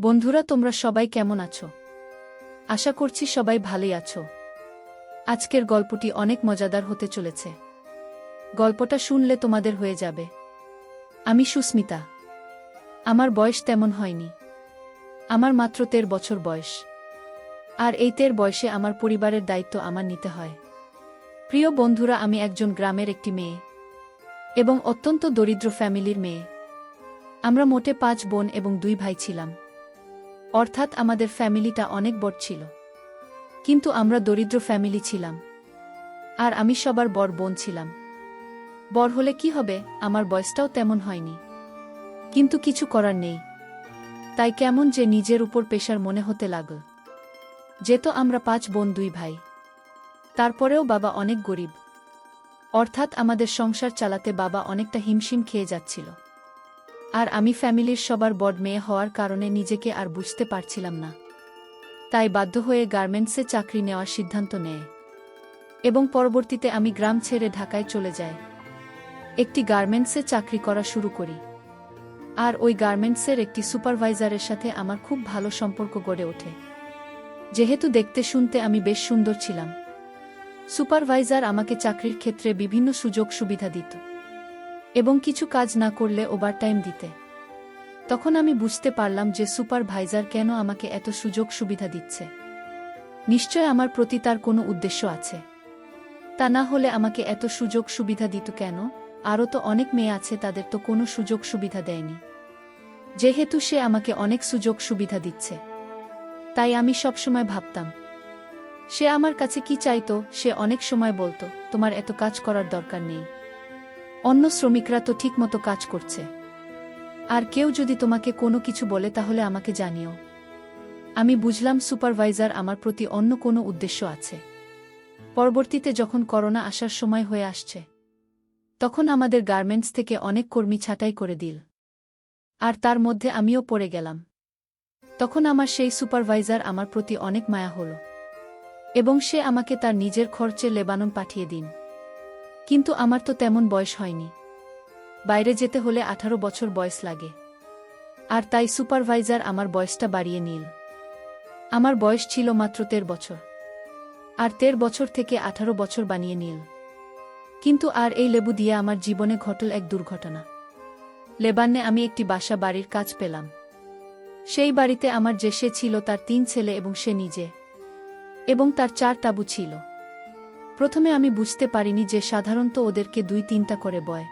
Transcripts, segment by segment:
বন্ধুরা, তোমরা সবাই কেমন আছো? আশা করছি সবাই ভালোই আছো। আজকের গল্পটি অনেক মজাদার হতে চলেছে। গল্পটা শুনলে তোমাদের হয়ে যাবে। আমি সুস্মিতা। আমার বয়স তেমন হয়নি। আমার মাত্র 13 বছর বয়স। আর এই 13 বয়সে আমার পরিবারের দায়িত্ব আমার নিতে হয়। প্রিয় বন্ধুরা, আমি একজন গ্রামের একটি মেয়ে এবং অত্যন্ত দরিদ্র ফ্যামিলির মেয়ে। আমরা মোটে 5 বোন এবং 2 ভাই ছিলাম। অর্থাৎ আমাদের ফ্যামিলিটা অনেক বড় ছিল। কিন্তু আমরা দরিদ্র ফ্যামিলি ছিলাম। আর আমি সবার বড় বোন ছিলাম। বড় হলে কি হবে, আমার বয়সটাও তেমন হয়নি। কিন্তু কিছু করার নেই। তাই কেমন যে নিজের উপর পেশার মনে হতে লাগল। যেত আমরা 5 বোন 2 ভাই। তারপরেও বাবা অনেক গরিব। অর্থাৎ আমাদের সংসার চালাতে বাবা অনেকটা হিমশিম খেয়ে যাচ্ছিল। আর আমি ফ্যামিলির সবার বড় মেয়ে হওয়ার কারণে নিজেকে আর বুঝতে পারছিলাম না। তাই বাধ্য হয়ে গার্মেন্টসে চাকরি নেওয়ার সিদ্ধান্ত নেয়। এবং পরবর্তীতে আমি গ্রাম ছেড়ে ঢাকায় চলে যাই। একটি গার্মেন্টসে চাকরি করা শুরু করি। আর ওই গার্মেন্টসের একটি সুপারভাইজারের সাথে আমার খুব ভালো সম্পর্ক গড়ে ওঠে। যেহেতু দেখতে শুনতে আমি বেশ সুন্দর ছিলাম, সুপারভাইজার আমাকে চাকরির ক্ষেত্রে বিভিন্ন সুযোগ সুবিধা দিত এবং কিছু কাজ না করলে ওভারটাইম দিতে। তখন আমি বুঝতে পারলাম যে সুপারভাইজার কেন আমাকে এত সুযোগ সুবিধা দিচ্ছে। নিশ্চয় আমার প্রতি তার কোনো উদ্দেশ্য আছে। তা না হলে আমাকে এত সুযোগ সুবিধা দিত কেন? আরও তো অনেক মেয়ে আছে, তাদের তো কোনো সুযোগ সুবিধা দেয়নি। যেহেতু সে আমাকে অনেক সুযোগ সুবিধা দিচ্ছে, তাই আমি সবসময় ভাবতাম সে আমার কাছে কি চাইতো। সে অনেক সময় বলতো, তোমার এত কাজ করার দরকার নেই, অন্য শ্রমিকরা তো ঠিকমতো কাজ করছে। আর কেউ যদি তোমাকে কোনো কিছু বলে তাহলে আমাকে জানিও। আমি বুঝলাম সুপারভাইজার আমার প্রতি অন্য কোনো উদ্দেশ্য আছে। পরবর্তীতে যখন করোনা আসার সময় হয়ে আসছে, তখন আমাদের গার্মেন্টস থেকে অনেক কর্মী ছাঁটাই করে দিল। আর তার মধ্যে আমিও পড়ে গেলাম। তখন আমার সেই সুপারভাইজার আমার প্রতি অনেক মায়া হলো এবং সে আমাকে তার নিজের খরচে লেবানন পাঠিয়ে দিন। কিন্তু আমার তো তেমন বয়স হয়নি। বাইরে যেতে হলে 18 বছর বয়স লাগে। আর তাই সুপারভাইজার আমার বয়সটা বাড়িয়ে নিল। আমার বয়স ছিল মাত্র 13 বছর। আর 13 বছর থেকে 18 বছর বানিয়ে নিল। কিন্তু আর এই লেবু দিয়ে আমার জীবনে ঘটল এক দুর্ঘটনা। লেবাননে আমি একটি বাসা বাড়ির কাজ পেলাম। সেই বাড়িতে আমার যে সে ছিল তার 3 ছেলে এবং সে নিজে, এবং তার 4 তাঁবু ছিল। প্রথমে আমি বুঝতে পারিনি যে সাধারণত ওদেরকে 2-3টা করে বয়।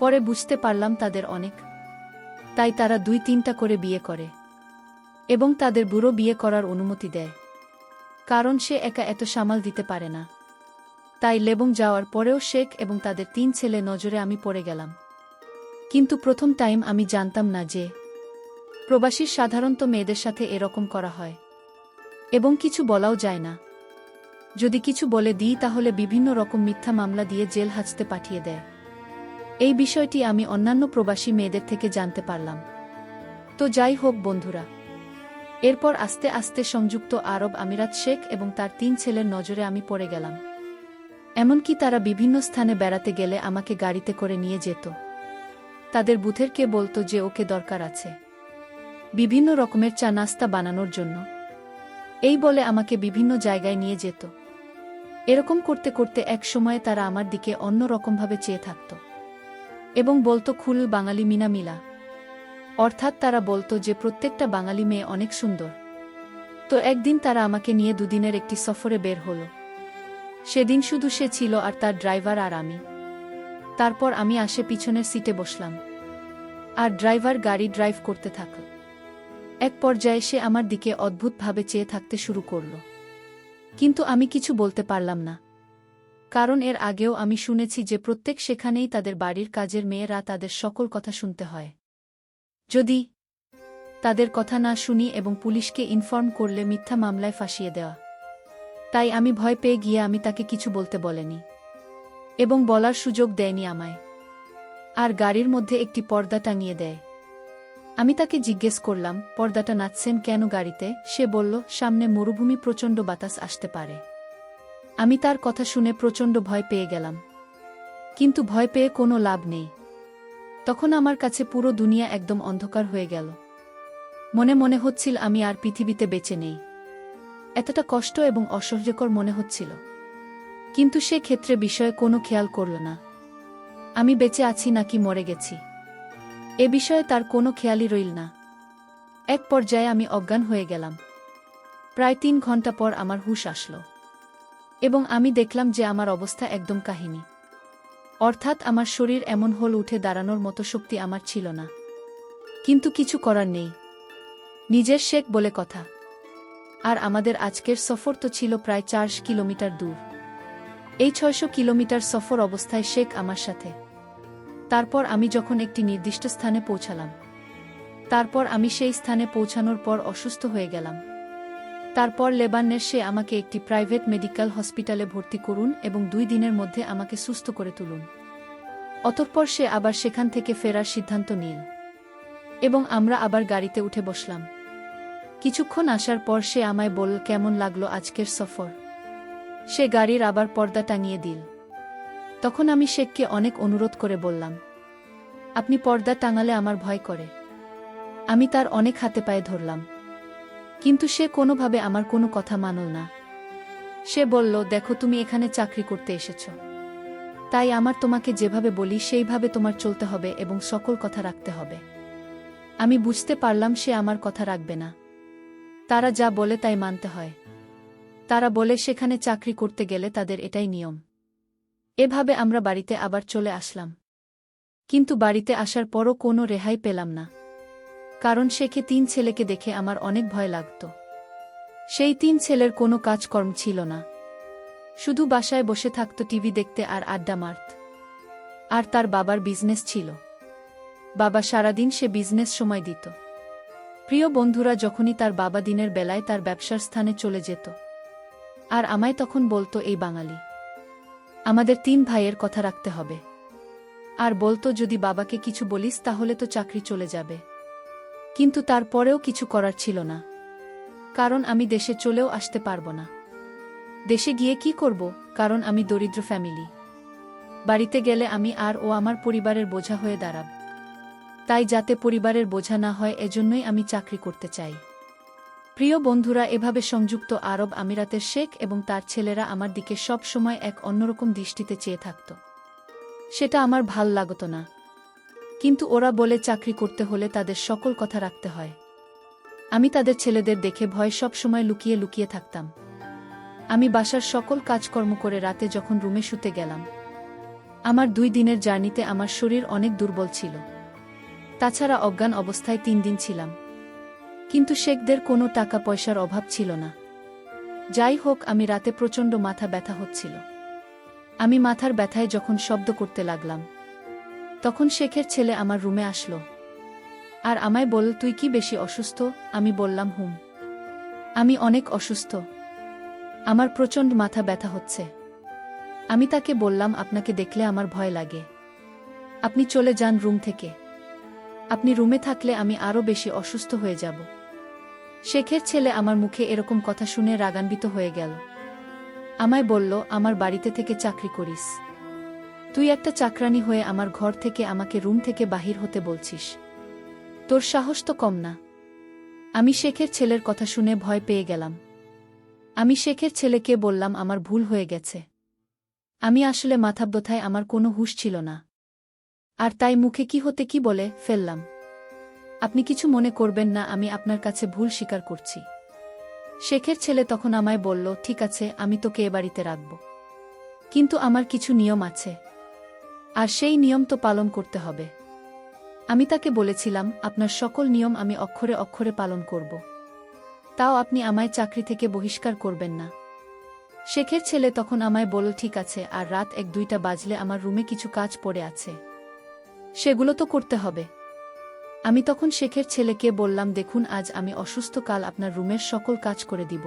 পরে বুঝতে পারলাম তাদের অনেক। তাই তারা 2-3টা করে বিয়ে করে এবং তাদের বুড়ো বিয়ে করার অনুমতি দেয়, কারণ সে একা এত সামাল দিতে পারে না। তাই লেবং যাওয়ার পরেও শেখ এবং তাদের 3 ছেলে নজরে আমি পড়ে গেলাম। কিন্তু প্রথম টাইম আমি জানতাম না যে প্রবাসীর সাধারণত মেয়েদের সাথে এরকম করা হয় এবং কিছু বলাও যায় না। যদি কিছু বলে দিই তাহলে বিভিন্ন রকম মিথ্যা মামলা দিয়ে জেল হাজতে পাঠিয়ে দেয়। এই বিষয়টি আমি অন্যান্য প্রবাসী মেয়েদের থেকে জানতে পারলাম। তো যাই হোক বন্ধুরা, এরপর আস্তে আস্তে সংযুক্ত আরব আমিরাত শেখ এবং তার 3 ছেলের নজরে আমি পড়ে গেলাম। এমনকি তারা বিভিন্ন স্থানে বেড়াতে গেলে আমাকে গাড়িতে করে নিয়ে যেত। তাদের বুথের কে বলতো যে ওকে দরকার আছে বিভিন্ন রকমের চা নাস্তা বানানোর জন্য। এই বলে আমাকে বিভিন্ন জায়গায় নিয়ে যেত। এরকম করতে করতে এক সময়ে তারা আমার দিকে অন্য রকমভাবে চেয়ে থাকত এবং বলতো, খুল বাঙালি মিনা মিলা। অর্থাৎ তারা বলতো যে প্রত্যেকটা বাঙালি মেয়ে অনেক সুন্দর। তো একদিন তারা আমাকে নিয়ে 2 দিনের একটি সফরে বের হলো। সেদিন শুধু সে ছিল আর তার ড্রাইভার আর আমি। তারপর আমি আসে পিছনের সিটে বসলাম আর ড্রাইভার গাড়ি ড্রাইভ করতে থাকল। এক পর্যায়ে সে আমার দিকে অদ্ভুতভাবে চেয়ে থাকতে শুরু করল। কিন্তু আমি কিছু বলতে পারলাম না, কারণ এর আগেও আমি শুনেছি যে প্রত্যেক সেখানেই তাদের বাড়ির কাজের মেয়েরা তাদের সকল কথা শুনতে হয়। যদি তাদের কথা না শুনি এবং পুলিশকে ইনফর্ম করলে মিথ্যা মামলায় ফাঁসিয়ে দেওয়া। তাই আমি ভয় পেয়ে গিয়ে আমি তাকে কিছু বলতে বলেনি এবং বলার সুযোগ দেয়নি আমায়। আর গাড়ির মধ্যে একটি পর্দা টাঙিয়ে দেয়। আমি তাকে জিজ্ঞেস করলাম, পর্দাটা নাচছেন কেন গাড়িতে? সে বলল, সামনে মরুভূমি, প্রচণ্ড বাতাস আসতে পারে। আমি তার কথা শুনে প্রচণ্ড ভয় পেয়ে গেলাম। কিন্তু ভয় পেয়ে কোনো লাভ নেই। তখন আমার কাছে পুরো দুনিয়া একদম অন্ধকার হয়ে গেল। মনে মনে হচ্ছিল আমি আর পৃথিবীতে বেঁচে নেই। এতটা কষ্ট এবং অসহ্যকর মনে হচ্ছিল। কিন্তু সে ক্ষেত্রে বিষয়ে কোনো খেয়াল করল না। আমি বেঁচে আছি নাকি মরে গেছি এ বিষয়ে তার কোনো খেয়ালই রইল না। এক পর্যায়ে আমি অজ্ঞান হয়ে গেলাম। প্রায় 3 ঘন্টা পর আমার হুঁশ আসলো এবং আমি দেখলাম যে আমার অবস্থা একদম কাহিনী। অর্থাৎ আমার শরীর এমন হল উঠে দাঁড়ানোর মতো শক্তি আমার ছিল না। কিন্তু কিছু করার নেই, নিজের শেখ বলে কথা। আর আমাদের আজকের সফর তো ছিল প্রায় 400 কিলোমিটার দূর। এই 600 কিলোমিটার সফর অবস্থায় শেখ আমার সাথে। তারপর আমি যখন একটি নির্দিষ্ট স্থানে পৌঁছালাম, তারপর আমি সেই স্থানে পৌঁছানোর পর অসুস্থ হয়ে গেলাম। তারপর লেবাননের সে আমাকে একটি প্রাইভেট মেডিকেল হসপিটালে ভর্তি করুন এবং 2 দিনের মধ্যে আমাকে সুস্থ করে তুলুন। অতঃপর সে আবার সেখান থেকে ফেরার সিদ্ধান্ত নিল এবং আমরা আবার গাড়িতে উঠে বসলাম। কিছুক্ষণ আসার পর সে আমায় বলল, কেমন লাগলো আজকের সফর? সে গাড়ির আবার পর্দা টাঙিয়ে দিল। তখন আমি শেখকে অনেক অনুরোধ করে বললাম, আপনি পর্দা টাঙালে আমার ভয় করে। আমি তার অনেক হাতে পায়ে ধরলাম, কিন্তু সে কোনোভাবে আমার কোনো কথা মানল না। সে বলল, দেখো তুমি এখানে চাকরি করতে এসেছ, তাই আমার তোমাকে যেভাবে বলি সেইভাবে তোমার চলতে হবে এবং সকল কথা রাখতে হবে। আমি বুঝতে পারলাম সে আমার কথা রাখবে না। তারা যা বলে তাই মানতে হয়। তারা বলে সেখানে চাকরি করতে গেলে তাদের এটাই নিয়ম। এভাবে আমরা বাড়িতে আবার চলে আসলাম। কিন্তু বাড়িতে আসার পরও কোনো রেহাই পেলাম না, কারণ শেখে 3 ছেলেকে দেখে আমার অনেক ভয় লাগত। সেই 3 ছেলের কোনো কাজকর্ম ছিল না, শুধু বাসায় বসে থাকত টিভি দেখতে আর আড্ডা মারত। আর তার বাবার বিজনেস ছিল, বাবা সারাদিন সে বিজনেস সময় দিত। প্রিয় বন্ধুরা, যখনই তার বাবা দিনের বেলায় তার ব্যবসার স্থানে চলে যেত, আর আমায় তখন বলতো, এই বাঙালি, আমাদের 3 ভাইয়ের কথা রাখতে হবে। আর বলতো, যদি বাবাকে কিছু বলিস তাহলে তো চাকরি চলে যাবে। কিন্তু তারপরেও কিছু করার ছিল না, কারণ আমি দেশে চলেও আসতে পারবো না। দেশে গিয়ে কি করব, কারণ আমি দরিদ্র ফ্যামিলি। বাড়িতে গেলে আমি আর ও আমার পরিবারের বোঝা হয়ে দাঁড়াব। তাই যাতে পরিবারের বোঝা না হয় এজন্যই আমি চাকরি করতে চাই। প্রিয় বন্ধুরা, এভাবে সংযুক্ত আরব আমিরাতের শেখ এবং তার ছেলেরা আমার দিকে সব সময় এক অন্যরকম দৃষ্টিতে চেয়ে থাকত। সেটা আমার ভাল লাগত না, কিন্তু ওরা বলে চাকরি করতে হলে তাদের সকল কথা রাখতে হয়। আমি তাদের ছেলেদের দেখে ভয় সব সময় লুকিয়ে লুকিয়ে থাকতাম। আমি বাসার সকল কাজকর্ম করে রাতে যখন রুমে শুতে গেলাম, আমার 2 দিনের জার্নিতে আমার শরীর অনেক দুর্বল ছিল। তাছাড়া অজ্ঞান অবস্থায় 3 দিন ছিলাম। কিন্তু শেখদের কোনো টাকা পয়সার অভাব ছিল না। যাই হোক, আমি রাতে প্রচণ্ড মাথা ব্যথা হচ্ছিল। আমি মাথার ব্যথায় যখন শব্দ করতে লাগলাম, তখন শেখের ছেলে আমার রুমে আসলো আর আমায় বলল, তুই কি বেশি অসুস্থ? আমি বললাম, হুম, আমি অনেক অসুস্থ, আমার প্রচণ্ড মাথা ব্যথা হচ্ছে। আমি তাকে বললাম, আপনাকে দেখলে আমার ভয় লাগে, আপনি চলে যান রুম থেকে। আপনি রুমে থাকলে আমি আরও বেশি অসুস্থ হয়ে যাব। শেখের ছেলে আমার মুখে এরকম কথা শুনে রাগান্বিত হয়ে গেল। আমায় বলল, আমার বাড়িতে থেকে চাকরি করিস, তুই একটা চাকরানি হয়ে আমার ঘর থেকে আমাকে রুম থেকে বাহির হতে বলছিস? তোর সাহস তো কম না। আমি শেখের ছেলের কথা শুনে ভয় পেয়ে গেলাম। আমি শেখের ছেলেকে বললাম, আমার ভুল হয়ে গেছে, আমি আসলে মাথা ব্যথায় আমার কোনো হুঁশ ছিল না, আর তাই মুখে কি হতে কি বলে ফেললাম। আপনি কিছু মনে করবেন না, আমি আপনার কাছে ভুল স্বীকার করছি। শেখের ছেলে তখন আমায় বলল, ঠিক আছে, আমি তোকে এ বাড়িতে রাখব, কিন্তু আমার কিছু নিয়ম আছে, আর সেই নিয়ম তো পালন করতে হবে। আমি তাকে বলেছিলাম, আপনার সকল নিয়ম আমি অক্ষরে অক্ষরে পালন করব, তাও আপনি আমায় চাকরি থেকে বহিষ্কার করবেন না। শেখের ছেলে তখন আমায় বলল, ঠিক আছে, আর রাত 1-2টা বাজলে আমার রুমে কিছু কাজ পড়ে আছে, সেগুলো তো করতে হবে। আমি তখন শেখের ছেলেকে বললাম, দেখুন, আজ আমি অসুস্থ, কাল আপনার রুমের সকল কাজ করে দিব।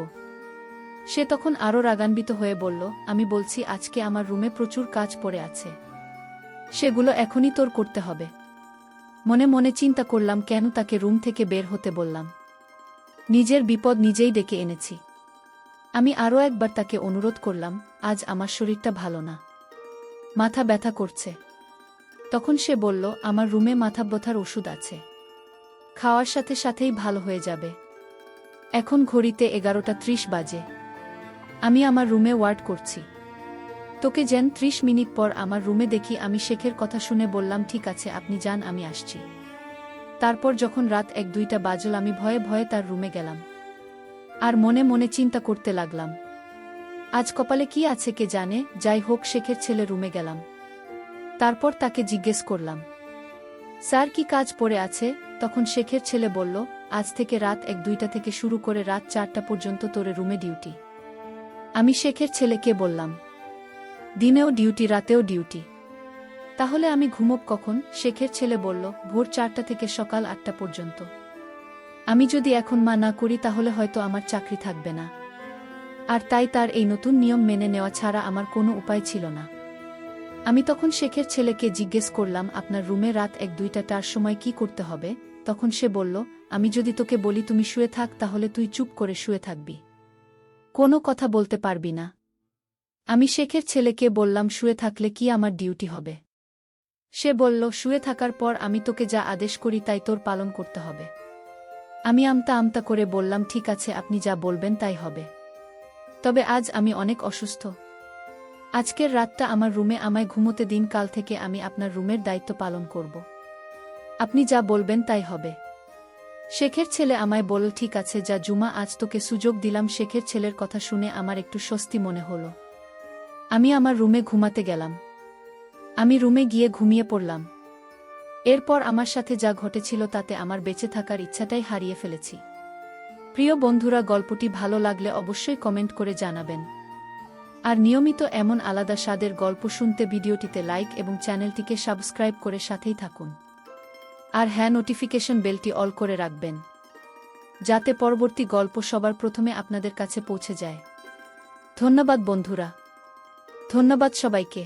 সে তখন আরও রাগান্বিত হয়ে বলল, আমি বলছি, আজকে আমার রুমে প্রচুর কাজ পড়ে আছে, সেগুলো এখনই তোর করতে হবে। মনে মনে চিন্তা করলাম, কেন তাকে রুম থেকে বের হতে বললাম? নিজের বিপদ নিজেই ডেকে এনেছি। আমি আরও একবার তাকে অনুরোধ করলাম, আজ আমার শরীরটা ভালো না, মাথা ব্যথা করছে। তখন সে বলল, আমার রুমে মাথা ব্যথার ওষুধ আছে, খাওয়ার সাথে সাথেই ভালো হয়ে যাবে। এখন ঘড়িতে 11:30 বাজে। আমি আমার রুমে ওয়ার্ড করছি। তোকে যেন 30 মিনিট পর আমার রুমে দেখি। আমি শেখের কথা শুনে বললাম, ঠিক আছে আপনি যান, আমি আসছি। তারপর যখন রাত 1-2টা বাজল, আমি ভয়ে ভয়ে তার রুমে গেলাম। আর মনে মনে চিন্তা করতে লাগলাম, আজ কপালে কি আছে কে জানে। যাই হোক, শেখের ছেলে রুমে গেলাম। তারপর তাকে জিজ্ঞেস করলাম, স্যার কি কাজ পড়ে আছে? তখন শেখের ছেলে বলল, আজ থেকে রাত 1-2টা থেকে শুরু করে রাত 4টা পর্যন্ত তোরে রুমে ডিউটি। আমি শেখের ছেলেকে বললাম, দিনেও ডিউটি রাতেও ডিউটি, তাহলে আমি ঘুমোব কখন? শেখের ছেলে বলল, ভোর 4টা থেকে সকাল 8টা পর্যন্ত। আমি যদি এখন না করি তাহলে হয়তো আমার চাকরি থাকবে না। আর তাই তার এই নতুন নিয়ম মেনে নেওয়া ছাড়া আমার কোনো উপায় ছিল না। আমি তখন শেখের ছেলেকে জিজ্ঞেস করলাম, আপনার রুমে রাত 1-2টার সময় কি করতে হবে? তখন সে বলল, আমি যদি তোকে বলি তুমি শুয়ে থাক, তাহলে তুই চুপ করে শুয়ে থাকবি, কোনো কথা বলতে পারবি না। আমি শেখের ছেলেকে বললাম, শুয়ে থাকলে কি আমার ডিউটি হবে? সে বলল, শুয়ে থাকার পর আমি তোকে যা আদেশ করি তাই তোর পালন করতে হবে। আমি আমতা আমতা করে বললাম, ঠিক আছে, আপনি যা বলবেন তাই হবে। তবে আজ আমি অনেক অসুস্থ। আজকের রাতটা আমার রুমে আমায় ঘুমোতে দিন, কাল থেকে আমি আপনার রুমের দায়িত্ব পালন করব। আপনি যা বলবেন তাই হবে। শেখের ছেলে আমায় বলল, ঠিক আছে যা জুমা, আজ তোকে সুযোগ দিলাম। শেখের ছেলের কথা শুনে আমার একটু স্বস্তি মনে হলো। আমি আমার রুমে ঘুমাতে গেলাম। আমি রুমে গিয়ে ঘুমিয়ে পড়লাম। এরপর আমার সাথে যা ঘটেছিল তাতে আমার বেঁচে থাকার ইচ্ছাটাই হারিয়ে ফেলেছি। প্রিয় বন্ধুরা, গল্পটি ভালো লাগলে অবশ্যই কমেন্ট করে জানাবেন। আর নিয়মিত এমন আলাদা স্বাদের গল্প শুনতে ভিডিওটিতে লাইক এবং চ্যানেলটিকে সাবস্ক্রাইব করে সাথেই থাকুন। আর হ্যাঁ, নোটিফিকেশন বেলটি অল করে রাখবেন, যাতে পরবর্তী গল্প সবার প্রথমে আপনাদের কাছে পৌঁছে যায়। ধন্যবাদ বন্ধুরা, ধন্যবাদ সবাইকে।